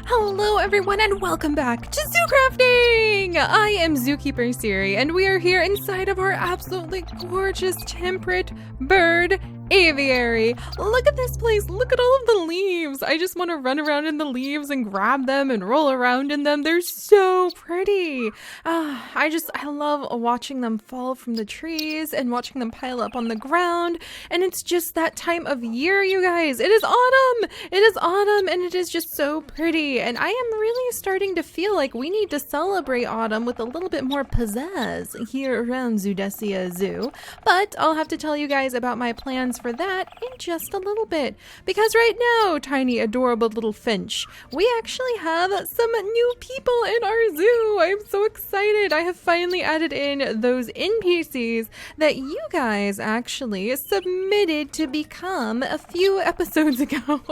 Hello everyone and welcome back to ZooCrafting! I am Zookeeper Seri and we are here inside of our absolutely gorgeous temperate bird aviary. Look at this place, look at all of the leaves. I just want to run around in the leaves and grab them and roll around in them. They're so pretty. I love watching them fall from the trees and watching them pile up on the ground. And it's just that time of year, you guys. It is autumn. It is autumn and it is just so pretty. And I am really starting to feel like we need to celebrate autumn with a little bit more pizzazz here around Zoodesia Zoo. But I'll have to tell you guys about my plans for that in just a little bit, because right now, tiny adorable little finch, we actually have some new people in our zoo. I'm so excited. I have finally added in those NPCs that you guys actually submitted to become a few episodes ago.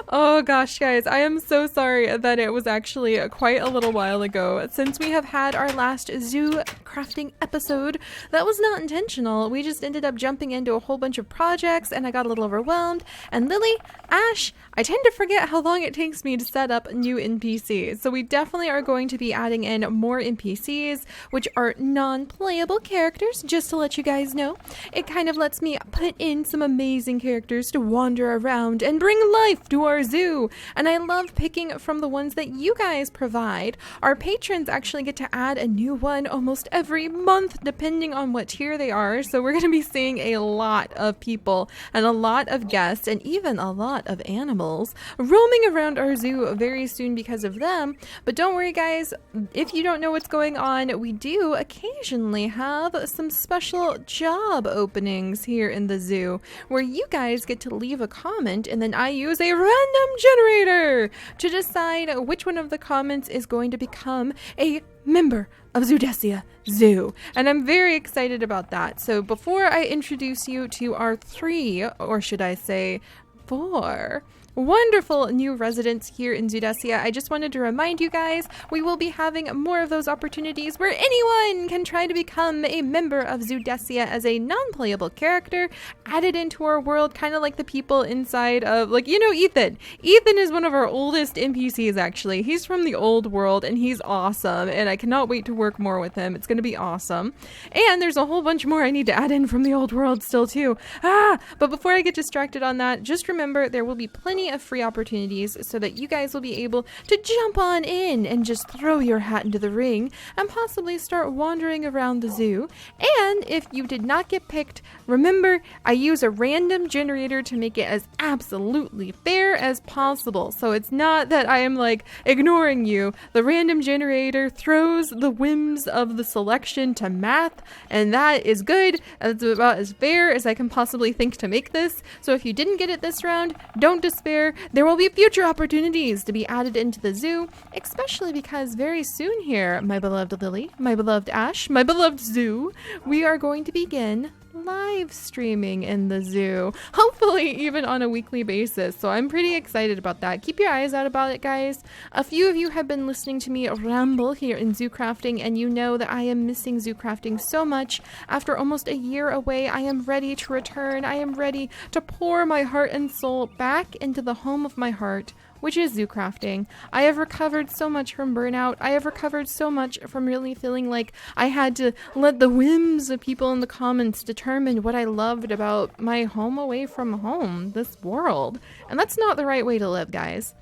Oh gosh, guys, I am so sorry that it was actually quite a little while ago since we have had our last zoo crafting episode. That was not intentional. We just ended up jumping into a whole bunch of projects and I got a little overwhelmed. And Lily, Ash, I tend to forget how long it takes me to set up new NPCs. So we definitely are going to be adding in more NPCs, which are non-playable characters, just to let you guys know. It kind of lets me put in some amazing characters to wander around and bring life to our zoo, and I love picking from the ones that you guys provide. Our patrons actually get to add a new one almost every month depending on what tier they are, so we're going to be seeing a lot of people and a lot of guests and even a lot of animals roaming around our zoo very soon because of them. But don't worry guys, if you don't know what's going on, we do occasionally have some special job openings here in the zoo where you guys get to leave a comment and then I use a random generator to decide which one of the comments is going to become a member of Zoodesia Zoo. And I'm very excited about that. So before I introduce you to our 3, or should I say 4, wonderful new residents here in Zoodesia, I just wanted to remind you guys we will be having more of those opportunities where anyone can try to become a member of Zoodesia as a non-playable character added into our world, kind of like the people inside of, like, you know, Ethan. Ethan is one of our oldest NPCs actually. He's from the old world and he's awesome and I cannot wait to work more with him. It's going to be awesome. And there's a whole bunch more I need to add in from the old world still too. But before I get distracted on that, just remember there will be plenty of free opportunities so that you guys will be able to jump on in and just throw your hat into the ring and possibly start wandering around the zoo. And if you did not get picked, remember I use a random generator to make it as absolutely fair as possible. So it's not that I am like ignoring you. The random generator throws the whims of the selection to math, and that is good. That's about as fair as I can possibly think to make this. So if you didn't get it this round, don't despair. There will be future opportunities to be added into the zoo, especially because very soon here, my beloved Lily, my beloved Ash, my beloved zoo, we are going to begin live streaming in the zoo, hopefully even on a weekly basis. So I'm pretty excited about that. Keep your eyes out about it, guys. A few of you have been listening to me ramble here in ZooCrafting, and you know that I am missing ZooCrafting so much. After almost a year away, I am ready to return. I am ready to pour my heart and soul back into the home of my heart, which is ZooCrafting. I have recovered so much from burnout. I have recovered so much from really feeling like I had to let the whims of people in the comments determine what I loved about my home away from home, this world. And that's not the right way to live, guys.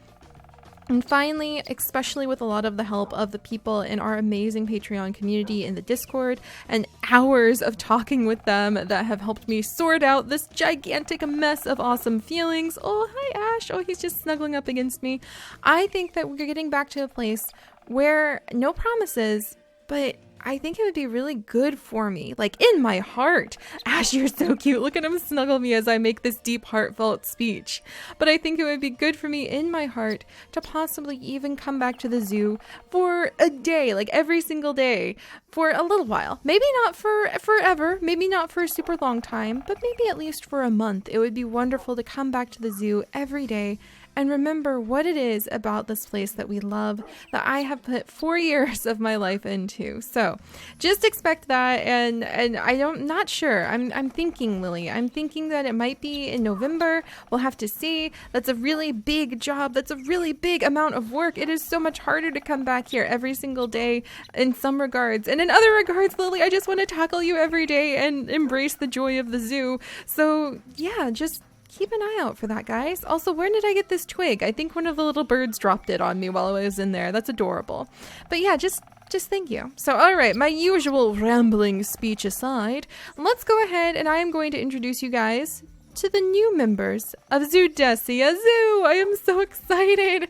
And finally, especially with a lot of the help of the people in our amazing Patreon community in the Discord and hours of talking with them that have helped me sort out this gigantic mess of awesome feelings. Oh, hi Ash. Oh, he's just snuggling up against me. I think that we're getting back to a place where no promises, but I think it would be really good for me, like in my heart. Ash, you're so cute. Look at him snuggle me as I make this deep, heartfelt speech. But I think it would be good for me in my heart to possibly even come back to the zoo for a day, like every single day, for a little while. Maybe not for forever, maybe not for a super long time, but maybe at least for a month. It would be wonderful to come back to the zoo every day and remember what it is about this place that we love that I have put 4 years of my life into. So just expect that. And I'm not sure. I'm thinking, Lily, I'm thinking that it might be in November. We'll have to see. That's a really big job. That's a really big amount of work. It is so much harder to come back here every single day in some regards. And in other regards, Lily, I just want to tackle you every day and embrace the joy of the zoo. So yeah, just keep an eye out for that, guys. Also, where did I get this twig? I think one of the little birds dropped it on me while I was in there. That's adorable. But yeah, just thank you. So, all right, my usual rambling speech aside, let's go ahead and I am going to introduce you guys to the new members of Zoodesia Zoo. I am so excited.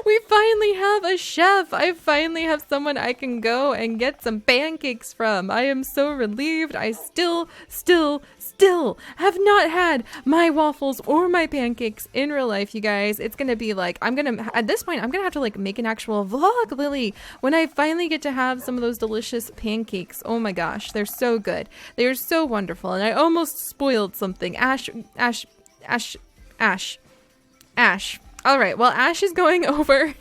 We finally have a chef. I finally have someone I can go and get some pancakes from. I am so relieved. I still have not had my waffles or my pancakes in real life, you guys. It's gonna be like, at this point, I'm gonna have to like make an actual vlog, Lily, when I finally get to have some of those delicious pancakes. Oh my gosh, they're so good. They are so wonderful. And I almost spoiled something. Ash. All right, well, Ash is going over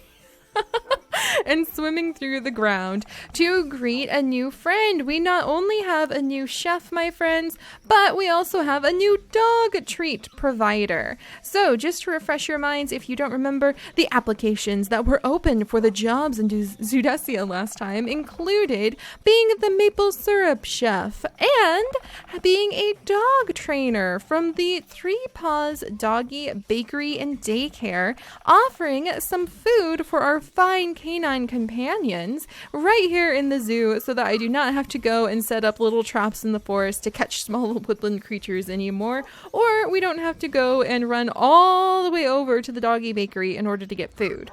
and swimming through the ground to greet a new friend. We not only have a new chef, my friends, but we also have a new dog treat provider. So just to refresh your minds, if you don't remember, the applications that were open for the jobs in Zoodesia last time included being the maple syrup chef and being a dog trainer from the Three Paws Doggy Bakery and Daycare, offering some food for our fine canine companions right here in the zoo so that I do not have to go and set up little traps in the forest to catch small woodland creatures anymore, or we don't have to go and run all the way over to the doggy bakery in order to get food.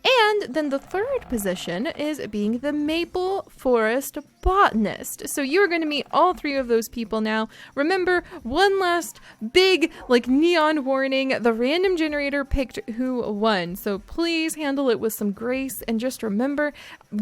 And then the third position is being the Maple Forest Botanist. So you are going to meet all three of those people now. Remember, one last big like neon warning, the random generator picked who won. So please handle it with some grace and just remember,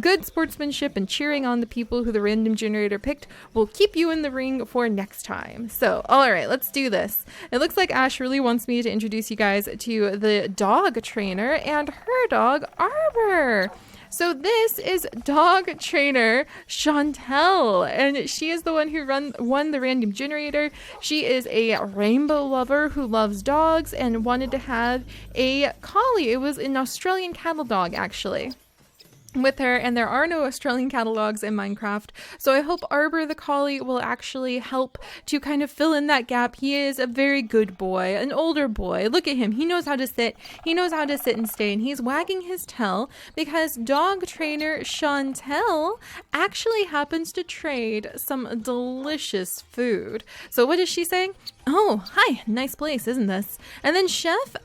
good sportsmanship and cheering on the people who the random generator picked will keep you in the ring for next time. So, all right, let's do this. It looks like Ash really wants me to introduce you guys to the dog trainer and her dog, Arbor. So this is dog trainer Chantel, and she is the one who won the random generator. She is a rainbow lover who loves dogs and wanted to have a collie. It was an Australian cattle dog, actually, with her, and there are no Australian cattle dogs in Minecraft, so I hope Arbor the collie will actually help to kind of fill in that gap. He is a very good boy, an older boy. Look at him. He knows how to sit. He knows how to sit and stay, and he's wagging his tail because dog trainer Chantel actually happens to trade some delicious food. So what is she saying? Oh, hi, nice place, isn't this? And then Chef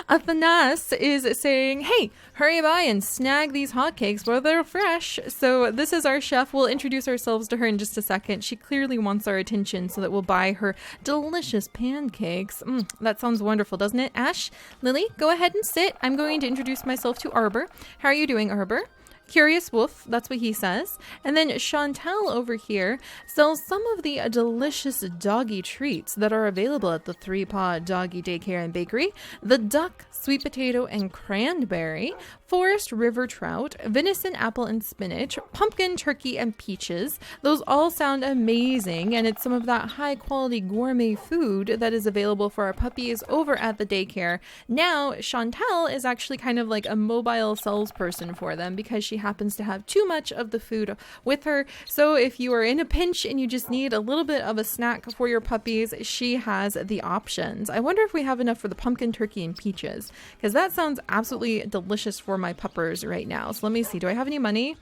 Athanas is saying, hey, hurry by and snag these hotcakes while they're fresh. So this is our chef. We'll introduce ourselves to her in just a second. She clearly wants our attention so that we'll buy her delicious pancakes. That sounds wonderful, doesn't it? Ash, Lily, go ahead and sit. I'm going to introduce myself to Arbor. How are you doing, Arbor? Curious Wolf, that's what he says. And then Chantel over here sells some of the delicious doggy treats that are available at the Three Paw Doggy Daycare and Bakery. The duck, sweet potato, and cranberry, forest river trout, venison, apple, and spinach, pumpkin, turkey, and peaches. Those all sound amazing, and it's some of that high-quality gourmet food that is available for our puppies over at the daycare. Now, Chantel is actually kind of like a mobile salesperson for them because she happens to have too much of the food with her. So if you are in a pinch and you just need a little bit of a snack for your puppies, she has the options. I wonder if we have enough for the pumpkin, turkey, and peaches, because that sounds absolutely delicious for my puppers right now. So let me see. Do I have any money?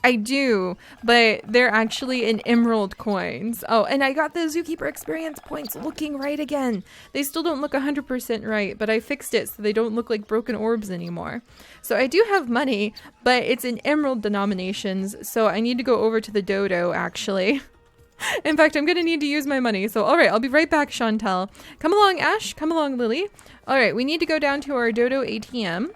I do, but they're actually in emerald coins. Oh, and I got the Zookeeper experience points looking right again. They still don't look 100% right, but I fixed it so they don't look like broken orbs anymore. So I do have money, but it's in emerald denominations, so I need to go over to the dodo, actually. In fact, I'm going to need to use my money. So, all right, I'll be right back, Chantel. Come along, Ash. Come along, Lily. All right, we need to go down to our dodo ATM.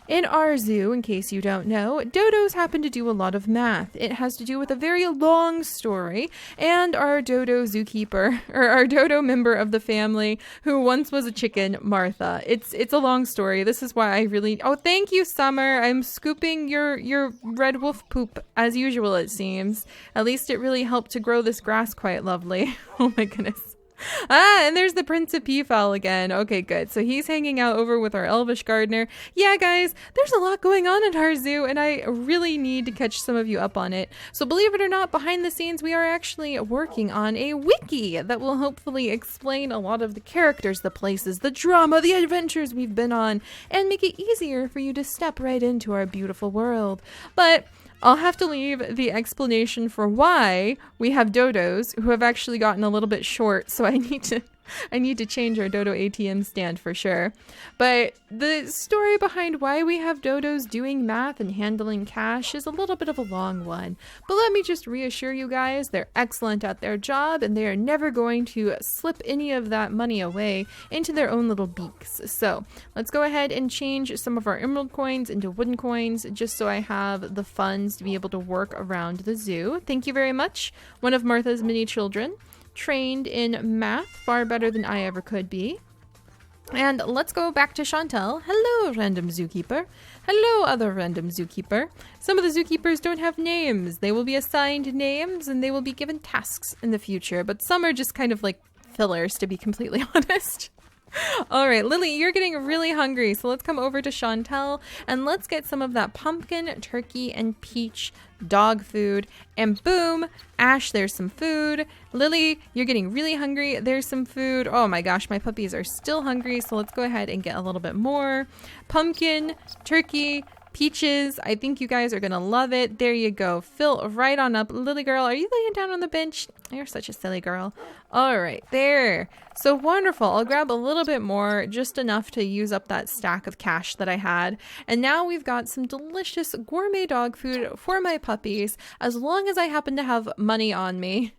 In our zoo, in case you don't know, dodos happen to do a lot of math. It has to do with a very long story, and our dodo zookeeper, or our dodo member of the family, who once was a chicken, Martha. It's a long story. This is why I really... Oh, thank you, Summer. I'm scooping your red wolf poop, as usual, it seems. At least it really helped to grow this grass quite lovely. Oh my goodness. And there's the Prince of Peafowl again. Okay, good. So he's hanging out over with our Elvish gardener. Yeah, guys, there's a lot going on at our zoo, and I really need to catch some of you up on it. So believe it or not, behind the scenes, we are actually working on a wiki that will hopefully explain a lot of the characters, the places, the drama, the adventures we've been on, and make it easier for you to step right into our beautiful world. But I'll have to leave the explanation for why we have dodos who have actually gotten a little bit short, so I need to change our dodo ATM stand for sure. But the story behind why we have dodos doing math and handling cash is a little bit of a long one. But let me just reassure you guys, they're excellent at their job and they are never going to slip any of that money away into their own little beaks. So let's go ahead and change some of our emerald coins into wooden coins just so I have the funds to be able to work around the zoo. Thank you very much. One of Martha's many children. Trained in math far better than I ever could be. And let's go back to Chantel. Hello, random zookeeper. Hello, other random zookeeper. Some of the zookeepers don't have names. They will be assigned names and they will be given tasks in the future, but some are just kind of like fillers, to be completely honest. All right, Lily, you're getting really hungry, so let's come over to Chantel and let's get some of that pumpkin, turkey, and peach dog food. And boom, Ash, there's some food. Lily, you're getting really hungry. There's some food. Oh my gosh, my puppies are still hungry, so let's go ahead and get a little bit more. Pumpkin, turkey, peaches. I think you guys are gonna love it. There you go. Fill right on up. Lily girl, are you laying down on the bench? You're such a silly girl. All right, there. So wonderful. I'll grab a little bit more, just enough to use up that stack of cash that I had. And now we've got some delicious gourmet dog food for my puppies, as long as I happen to have money on me.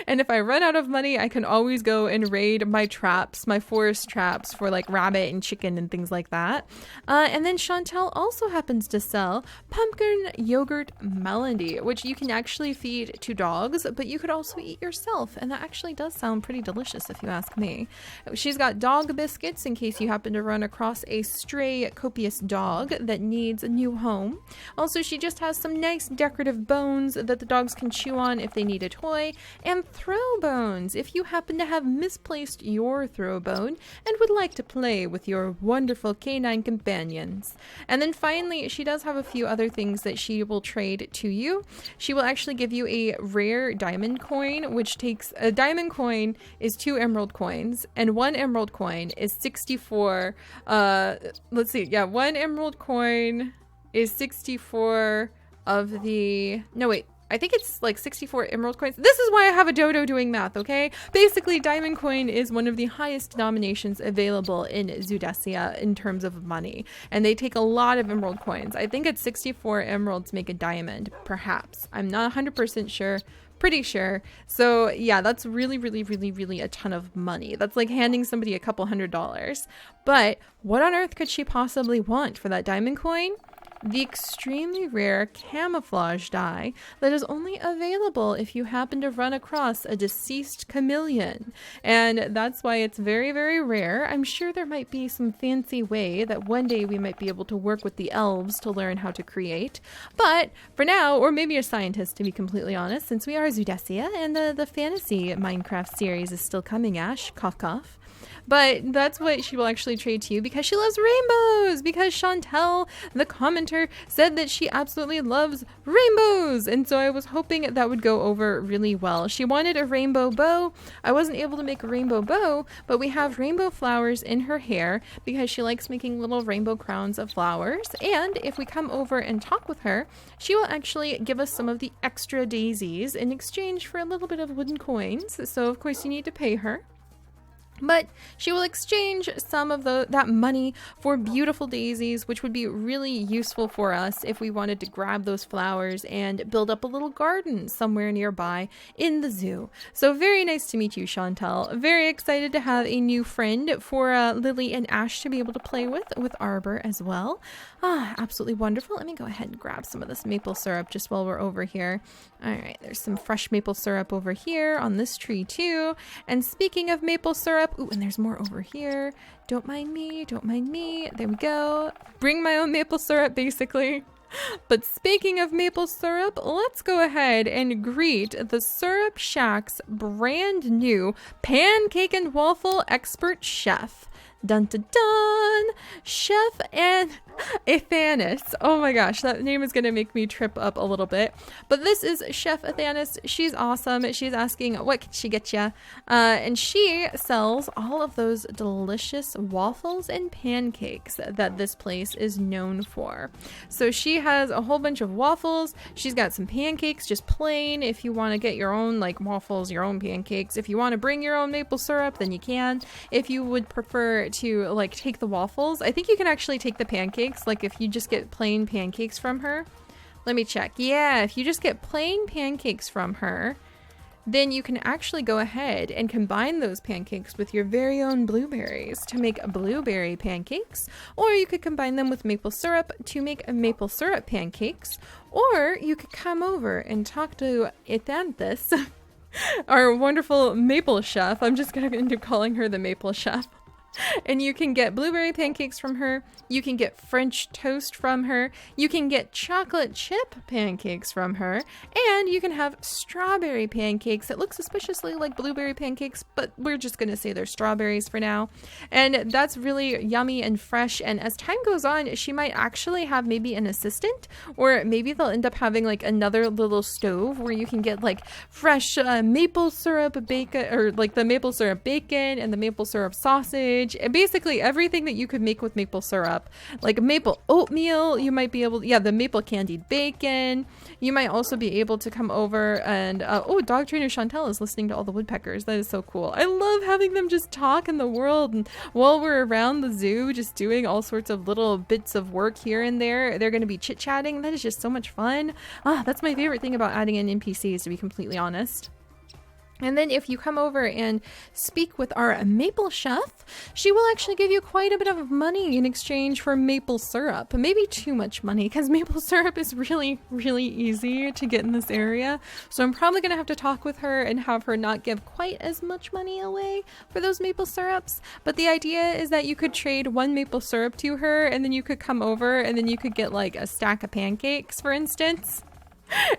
And if I run out of money, I can always go and raid my traps, my forest traps for like rabbit and chicken and things like that. And then Chantel also happens to sell pumpkin yogurt melody, which you can actually feed to dogs, but you could also eat yourself. And that actually does sound pretty delicious if you ask me. She's got dog biscuits in case you happen to run across a stray copious dog that needs a new home. Also, she just has some nice decorative bones that the dogs can chew on if they need a toy. And throw bones if you happen to have misplaced your throw bone and would like to play with your wonderful canine companions. And then finally, she does have a few other things that she will trade to you. She will actually give you a rare diamond coin, which takes a diamond coin is 2 emerald coins, and 1 emerald coin is 64. Let's see, yeah, 1 emerald coin is 64 of the, no wait, I think it's like 64 emerald coins. This is why I have a dodo doing math, okay? Basically, diamond coin is one of the highest denominations available in Zoodesia in terms of money. And they take a lot of emerald coins. I think it's 64 emeralds make a diamond, perhaps. I'm not 100% sure. Pretty sure. So yeah, that's really a ton of money. That's like handing somebody a couple $100s. But what on earth could she possibly want for that diamond coin? The extremely rare camouflage dye that is only available if you happen to run across a deceased chameleon. And that's why it's very rare. I'm sure there might be some fancy way that one day we might be able to work with the elves to learn how to create. But for now, or maybe a scientist to be completely honest, since we are Zoodesia and the fantasy Minecraft series is still coming, Ash, cough cough. But that's what she will actually trade to you because she loves rainbows, because Chantel, the commenter, said that she absolutely loves rainbows. And so I was hoping that would go over really well. She wanted a rainbow bow. I wasn't able to make a rainbow bow, but we have rainbow flowers in her hair because she likes making little rainbow crowns of flowers. And if we come over and talk with her, she will actually give us some of the extra daisies in exchange for a little bit of wooden coins. So of course you need to pay her. But she will exchange some of that money for beautiful daisies, which would be really useful for us if we wanted to grab those flowers and build up a little garden somewhere nearby in the zoo. So very nice to meet you, Chantel. Very excited to have a new friend for Lily and Ash to be able to play with Arbor as well. Ah, absolutely wonderful. Let me go ahead and grab some of this maple syrup just while we're over here. All right, there's some fresh maple syrup over here on this tree too. And speaking of maple syrup, ooh, and there's more over here. Don't mind me, don't mind me. There we go. Bring my own maple syrup, basically. But speaking of maple syrup, let's go ahead and greet the Syrup Shack's brand new pancake and waffle expert chef. Dun dun dun! Chef and Athanis. Oh my gosh, that name is going to make me trip up a little bit. But this is Chef Athanis. She's awesome. She's asking, what can she get ya? And she sells all of those delicious waffles and pancakes that this place is known for. So she has a whole bunch of waffles. She's got some pancakes, just plain. If you want to get your own like waffles, your own pancakes. If you want to bring your own maple syrup, then you can. If you would prefer to like take the waffles, I think you can actually take the pancakes, like if you just get plain pancakes from her. Let me check. Yeah, if you just get plain pancakes from her, then you can actually go ahead and combine those pancakes with your very own blueberries to make blueberry pancakes, or you could combine them with maple syrup to make maple syrup pancakes, or you could come over and talk to Athanthus, our wonderful maple chef. I'm just going to end up calling her the maple chef. And you can get blueberry pancakes from her, you can get French toast from her, you can get chocolate chip pancakes from her, and you can have strawberry pancakes that look suspiciously like blueberry pancakes, but we're just going to say they're strawberries for now. And that's really yummy and fresh, and as time goes on, she might actually have maybe an assistant, or maybe they'll end up having like another little stove where you can get like fresh maple syrup bacon, or like the maple syrup bacon and the maple syrup sausage. And basically everything that you could make with maple syrup, like maple oatmeal, you might be able to, yeah, the maple candied bacon. You might also be able to come over and, oh, dog trainer Chantel is listening to all the woodpeckers. That is so cool. I love having them just talk in the world. And while we're around the zoo, just doing all sorts of little bits of work here and there, they're going to be chit-chatting. That is just so much fun. Ah, that's my favorite thing about adding in NPCs, to be completely honest. And then if you come over and speak with our maple chef, she will actually give you quite a bit of money in exchange for maple syrup. Maybe too much money, because maple syrup is really, really easy to get in this area. So I'm probably going to have to talk with her and have her not give quite as much money away for those maple syrups. But the idea is that you could trade one maple syrup to her, and then you could come over and then you could get like a stack of pancakes, for instance.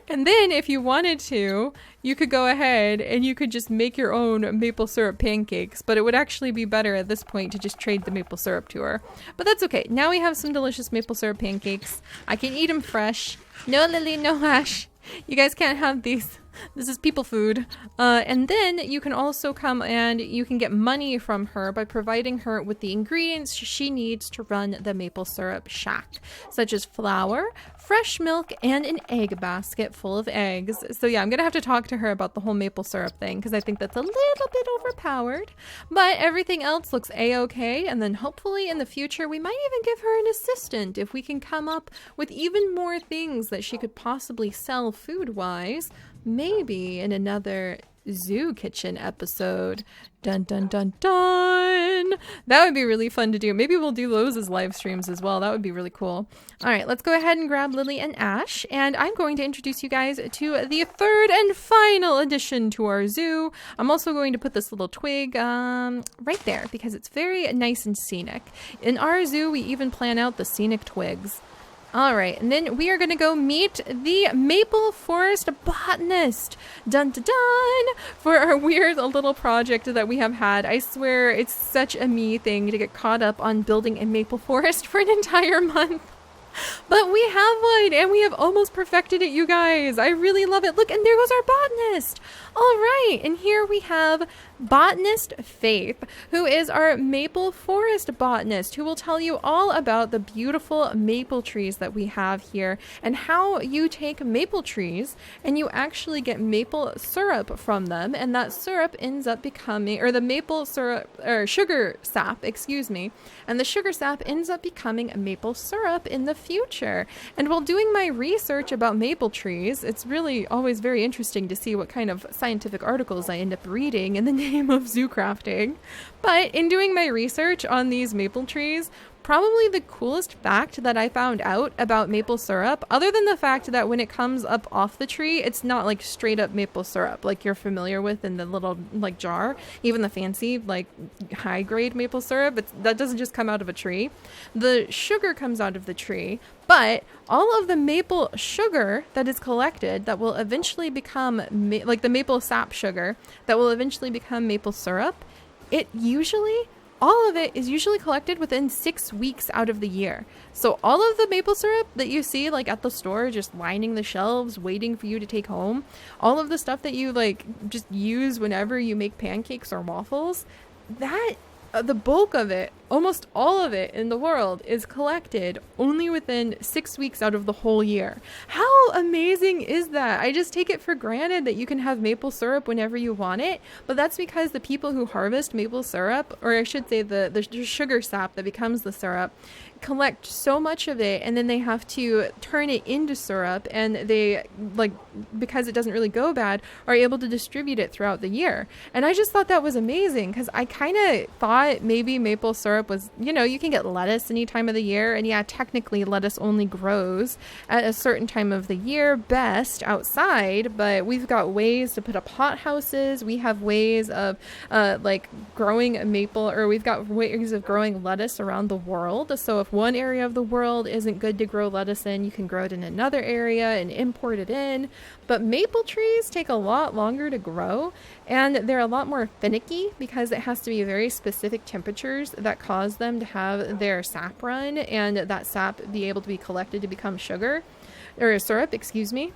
And then if you wanted to, you could go ahead and you could just make your own maple syrup pancakes, but it would actually be better at this point to just trade the maple syrup to her. But that's okay. Now we have some delicious maple syrup pancakes. I can eat them fresh. No, Lily, no, Ash. You guys can't have these. This is people food. And then you can also come and you can get money from her by providing her with the ingredients she needs to run the maple syrup shack, such as flour, fresh milk, and an egg basket full of eggs. So yeah, I'm gonna have to talk to her about the whole maple syrup thing, because I think that's a little bit overpowered, but everything else looks a-okay. And then hopefully in the future we might even give her an assistant if we can come up with even more things that she could possibly sell food-wise. Maybe in another zoo kitchen episode. Dun dun dun dun. That would be really fun to do. Maybe we'll do those as live streams as well. That would be really cool. All right, let's go ahead and grab Lily and Ash, and I'm going to introduce you guys to the third and final addition to our zoo. I'm also going to put this little twig right there because it's very nice and scenic. In our zoo, we even plan out the scenic twigs. All right, and then we are going to go meet the Maple Forest Botanist, dun dun dun, for our weird little project that we have had. I swear it's such a me thing to get caught up on building a maple forest for an entire month. But we have one, and we have almost perfected it, you guys. I really love it. Look, and there goes our botanist. All right, and here we have botanist Faith, who is our maple forest botanist, who will tell you all about the beautiful maple trees that we have here and how you take maple trees and you actually get maple syrup from them, and that syrup ends up becoming, or the maple syrup, or sugar sap, excuse me, and the sugar sap ends up becoming maple syrup in the future. And while doing my research about maple trees, it's really always very interesting to see what kind of scientific articles I end up reading in the name of ZooCrafting. But in doing my research on these maple trees, probably the coolest fact that I found out about maple syrup, other than the fact that when it comes up off the tree, it's not like straight up maple syrup like you're familiar with in the little like jar, even the fancy like high grade maple syrup, that doesn't just come out of a tree. The sugar comes out of the tree, but all of the maple sugar that is collected that will eventually become like the maple sap sugar that will eventually become maple syrup, all of it is usually collected within 6 weeks out of the year. So all of the maple syrup that you see like at the store just lining the shelves waiting for you to take home, all of the stuff that you like just use whenever you make pancakes or waffles, that the bulk of it, almost all of it in the world, is collected only within 6 weeks out of the whole year. How amazing is that? I just take it for granted that you can have maple syrup whenever you want it, but that's because the people who harvest maple syrup, or I should say the sugar sap that becomes the syrup, collect so much of it, and then they have to turn it into syrup, and they, like, because it doesn't really go bad, are able to distribute it throughout the year. And I just thought that was amazing, because I kind of thought maybe maple syrup was, you can get lettuce any time of the year, and yeah, technically lettuce only grows at a certain time of the year, best outside, but we've got ways to put up hot houses, we have ways of like growing maple, or we've got ways of growing lettuce around the world. So if one area of the world isn't good to grow lettuce in, you can grow it in another area and import it in. But maple trees take a lot longer to grow, and they're a lot more finicky because it has to be very specific temperatures that cause them to have their sap run, and that sap be able to be collected to become sugar, or syrup, excuse me.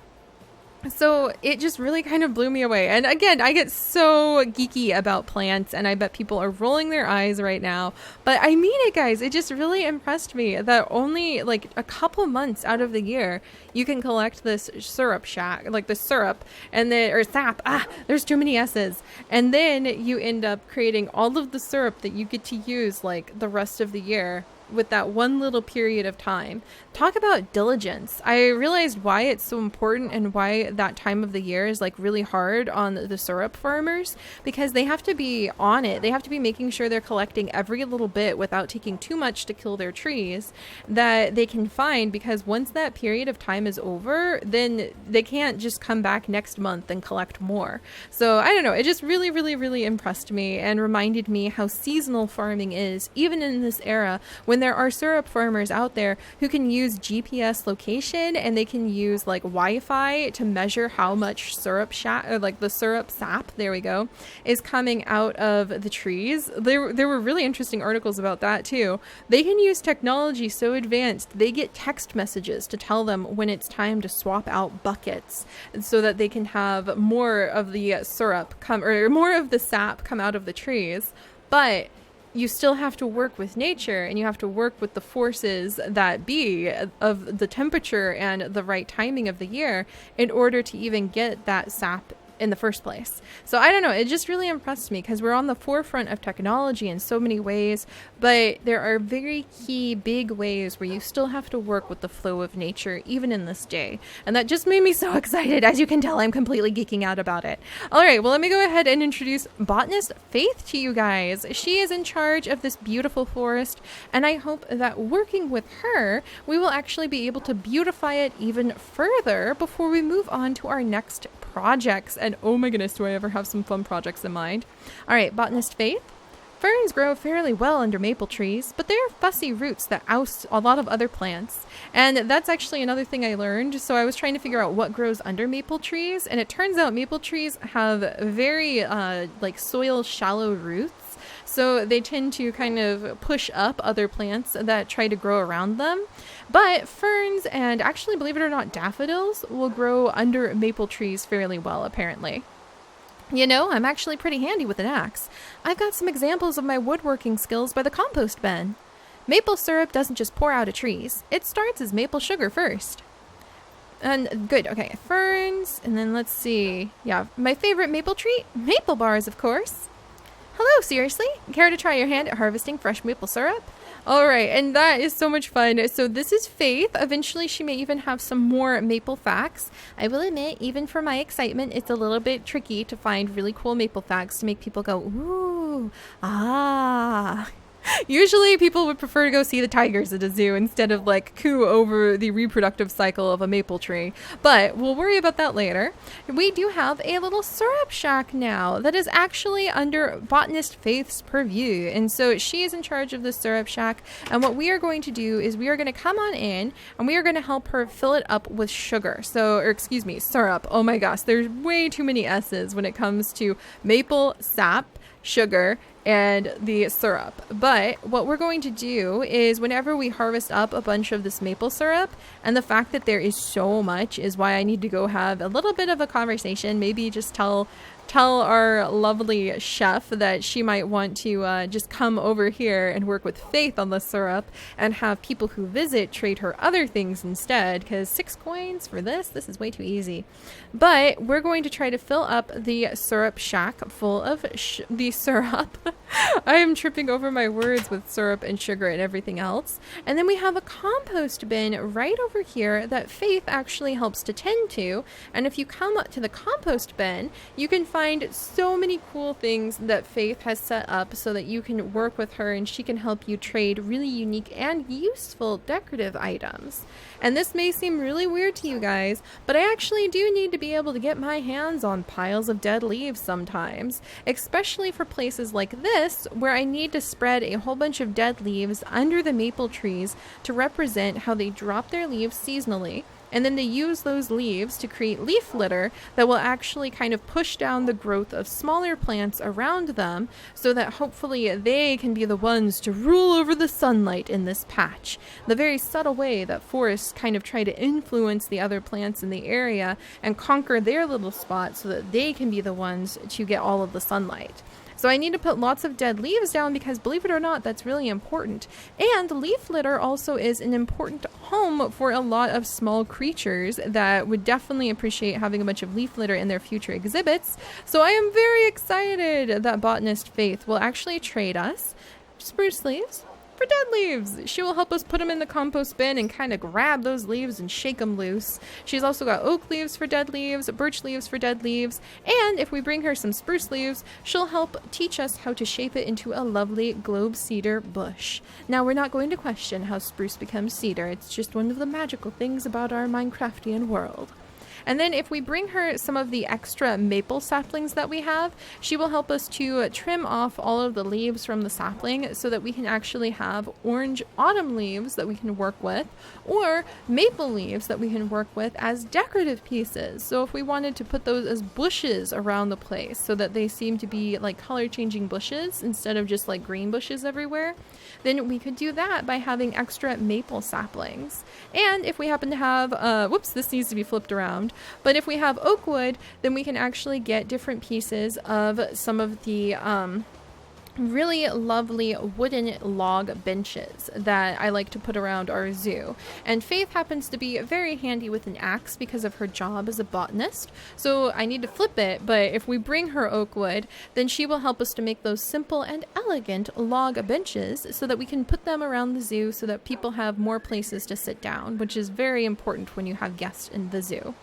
So it just really kind of blew me away. And again, I get so geeky about plants, and I bet people are rolling their eyes right now. But I mean it, guys. It just really impressed me that only like a couple months out of the year you can collect this syrup like the syrup, and then, or sap. There's too many S's. And then you end up creating all of the syrup that you get to use like the rest of the year with that one little period of time. Talk about diligence. I realized why it's so important and why that time of the year is like really hard on the syrup farmers, because they have to be on it. They have to be making sure they're collecting every little bit without taking too much to kill their trees that they can find, because once that period of time is over, then they can't just come back next month and collect more. So I don't know, it just really, really, really impressed me and reminded me how seasonal farming is, even in this era when there are syrup farmers out there who can use GPS location, and they can use like Wi-Fi to measure how much syrup or like the syrup sap, there we go, is coming out of the trees. There were really interesting articles about that too. They can use technology so advanced, they get text messages to tell them when it's time to swap out buckets, so that they can have more of the syrup or more of the sap come out of the trees. But you still have to work with nature, and you have to work with the forces that be of the temperature and the right timing of the year in order to even get that sap in the first place. So I don't know, it just really impressed me, because we're on the forefront of technology in so many ways, but there are very key big ways where you still have to work with the flow of nature even in this day, and that just made me so excited. As you can tell, I'm completely geeking out about it. All right, well, let me go ahead and introduce botanist Faith to you guys. She is in charge of this beautiful forest, and I hope that working with her we will actually be able to beautify it even further before we move on to our next projects. And oh my goodness, do I ever have some fun projects in mind. All right, botanist Faith. Ferns grow fairly well under maple trees, but they are fussy roots that oust a lot of other plants. And that's actually another thing I learned. So I was trying to figure out what grows under maple trees, and it turns out maple trees have very like soil shallow roots. So they tend to kind of push up other plants that try to grow around them. But ferns, and actually, believe it or not, daffodils will grow under maple trees fairly well, apparently. You know, I'm actually pretty handy with an axe. I've got some examples of my woodworking skills by the compost bin. Maple syrup doesn't just pour out of trees. It starts as maple sugar first. And good, okay, ferns, and then let's see. Yeah, my favorite maple treat? Maple bars, of course. Hello, seriously? Care to try your hand at harvesting fresh maple syrup? All right, and that is so much fun. So this is Faith. Eventually, she may even have some more maple facts. I will admit, even for my excitement, it's a little bit tricky to find really cool maple facts to make people go, ooh, ah. Usually people would prefer to go see the tigers at a zoo instead of like coo over the reproductive cycle of a maple tree. But we'll worry about that later. We do have a little syrup shack now that is actually under botanist Faith's purview. And so she is in charge of the syrup shack. And what we are going to do is we are going to come on in and we are going to help her fill it up with sugar. Syrup. Oh my gosh, there's way too many S's when it comes to maple sap, sugar, and the syrup. But what we're going to do is whenever we harvest up a bunch of this maple syrup, and the fact that there is so much is why I need to go have a little bit of a conversation, maybe just tell our lovely chef that she might want to just come over here and work with Faith on the syrup and have people who visit trade her other things instead, because 6 coins for this is way too easy. But we're going to try to fill up the syrup shack full of the syrup. I am tripping over my words with syrup and sugar and everything else. And then we have a compost bin right over here that Faith actually helps to tend to. And if you come up to the compost bin, you can find so many cool things that Faith has set up so that you can work with her and she can help you trade really unique and useful decorative items. And this may seem really weird to you guys, but I actually do need to be able to get my hands on piles of dead leaves sometimes, especially for places like this where I need to spread a whole bunch of dead leaves under the maple trees to represent how they drop their leaves seasonally. And then they use those leaves to create leaf litter that will actually kind of push down the growth of smaller plants around them so that hopefully they can be the ones to rule over the sunlight in this patch. The very subtle way that forests kind of try to influence the other plants in the area and conquer their little spot so that they can be the ones to get all of the sunlight. So I need to put lots of dead leaves down because, believe it or not, that's really important. And leaf litter also is an important home for a lot of small creatures that would definitely appreciate having a bunch of leaf litter in their future exhibits. So I am very excited that botanist Faith will actually trade us spruce leaves for dead leaves. She will help us put them in the compost bin and kind of grab those leaves and shake them loose. She's also got oak leaves for dead leaves, birch leaves for dead leaves, and if we bring her some spruce leaves, she'll help teach us how to shape it into a lovely globe cedar bush. Now, we're not going to question how spruce becomes cedar. It's just one of the magical things about our Minecraftian world. And then if we bring her some of the extra maple saplings that we have, she will help us to trim off all of the leaves from the sapling so that we can actually have orange autumn leaves that we can work with, or maple leaves that we can work with as decorative pieces. So if we wanted to put those as bushes around the place so that they seem to be like color changing bushes instead of just like green bushes everywhere, then we could do that by having extra maple saplings. And if we happen to have, whoops, this needs to be flipped around. But if we have oak wood, then we can actually get different pieces of some of the really lovely wooden log benches that I like to put around our zoo. And Faith happens to be very handy with an axe because of her job as a botanist. So I need to flip it, but if we bring her oak wood, then she will help us to make those simple and elegant log benches so that we can put them around the zoo so that people have more places to sit down, which is very important when you have guests in the zoo.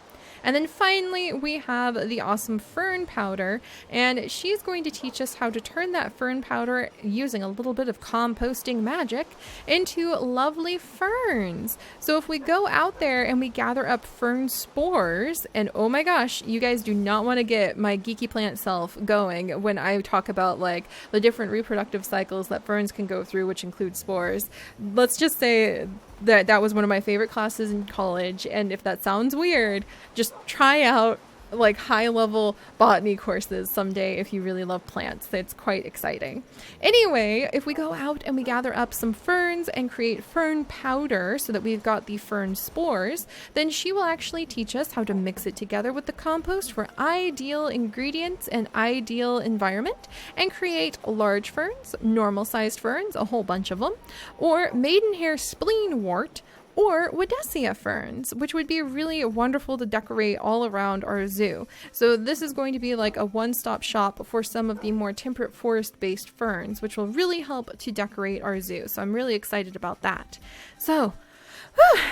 And then finally, we have the awesome fern powder, and she's going to teach us how to turn that fern powder using a little bit of composting magic into lovely ferns. So if we go out there and we gather up fern spores, and oh my gosh, you guys do not want to get my geeky plant self going when I talk about like the different reproductive cycles that ferns can go through, which include spores. Let's just say that was one of my favorite classes in college, and if that sounds weird, just try out like high level botany courses someday if you really love plants. It's quite exciting. Anyway, if we go out and we gather up some ferns and create fern powder so that we've got the fern spores, then she will actually teach us how to mix it together with the compost for ideal ingredients and ideal environment, and create large ferns, normal sized ferns, a whole bunch of them, or maidenhair spleenwort, or Zoodesia ferns, which would be really wonderful to decorate all around our zoo. So this is going to be like a one-stop shop for some of the more temperate forest-based ferns, which will really help to decorate our zoo. So I'm really excited about that. So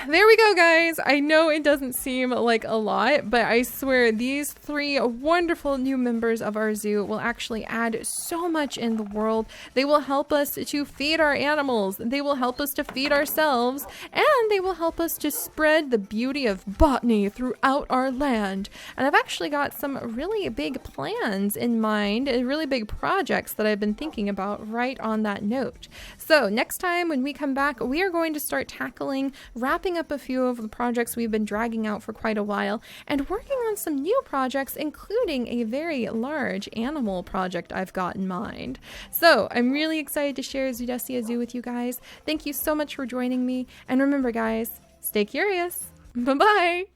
there we go, guys. I know it doesn't seem like a lot, but I swear these 3 wonderful new members of our zoo will actually add so much in the world. They will help us to feed our animals, they will help us to feed ourselves, and they will help us to spread the beauty of botany throughout our land. And I've actually got some really big plans in mind, and really big projects that I've been thinking about right on that note. So next time when we come back, we are going to start wrapping up a few of the projects we've been dragging out for quite a while, and working on some new projects, including a very large animal project I've got in mind. So I'm really excited to share Zoodesia Zoo with you guys. Thank you so much for joining me, and remember guys, stay curious. Bye-bye!